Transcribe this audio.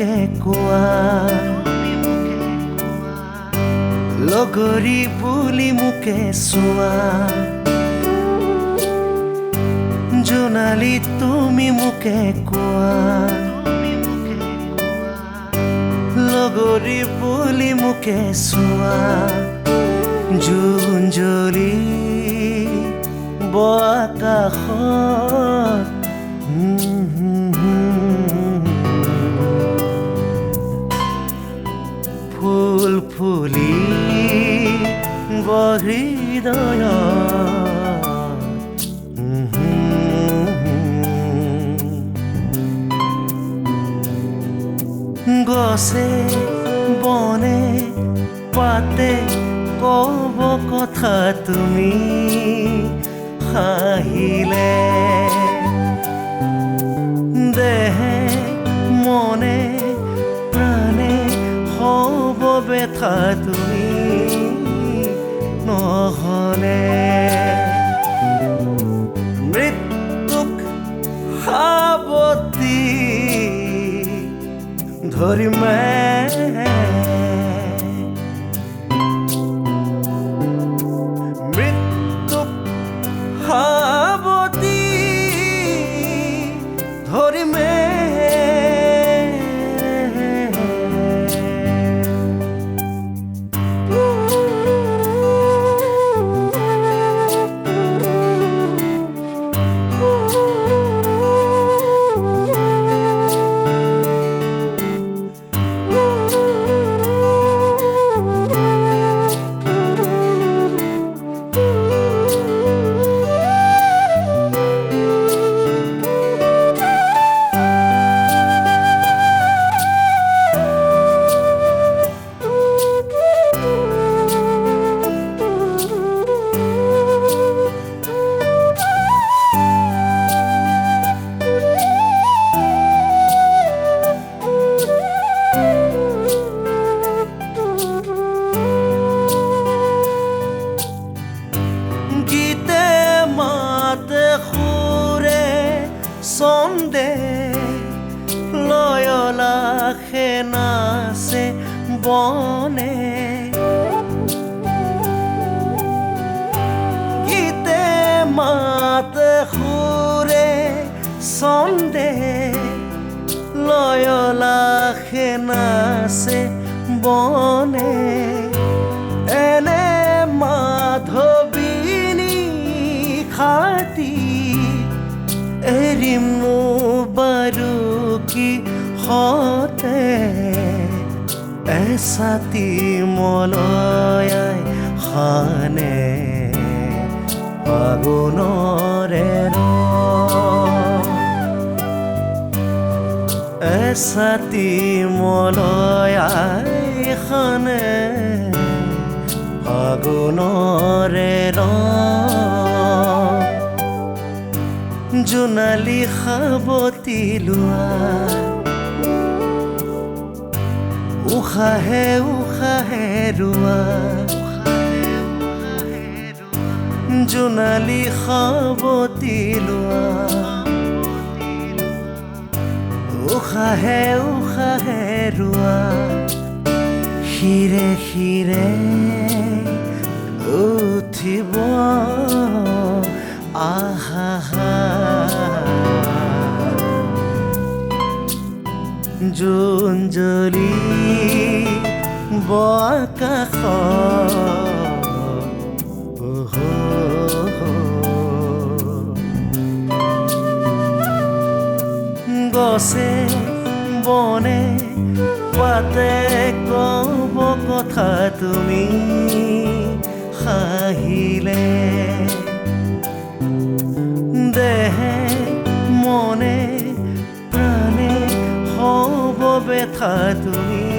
মুখে কোৱা লগৰী বুলি মুখে চোৱা জোনালী তুমি মুখে কোৱা লগৰী বুলি মুখে চোৱা জোন জ্বলি বআকাশত ফুল ফুলি হৃদয়ত গছে বনে পাতে কব কথা তুমি হাঁহিলে দেহে মনে প্ৰাণে হব ব্যথা তুমি নহলে মৃত্যুক সাৱটি ধৰিমে মৃত্যুক সাৱটি ধৰিমে সন্দে লয়লা খেনাছে বনে গীতে মাত সুৰে সন্দে লয়লা খেনাছে বনে এনে মাধৱিনী খাতি এৰিম বাৰু কি হতে এছাতি মলয়াই খানে ফাগুনৰে এছাতি মলয়াই খানে ফাগুনৰে জোনালী সাৱটি লোৱা উশাহে উশাহে ৰোৱা জোনালী সাৱটি লোৱা উশাহে উশাহে ৰোৱা শিৰে শিৰে উঠিব আহা জোন জ্বলি বআকাশত গছে বনে পাতে কব কথা তুমি হাঁহিলে দেহে মনে প্ৰাণে হব ব্যথা তুমি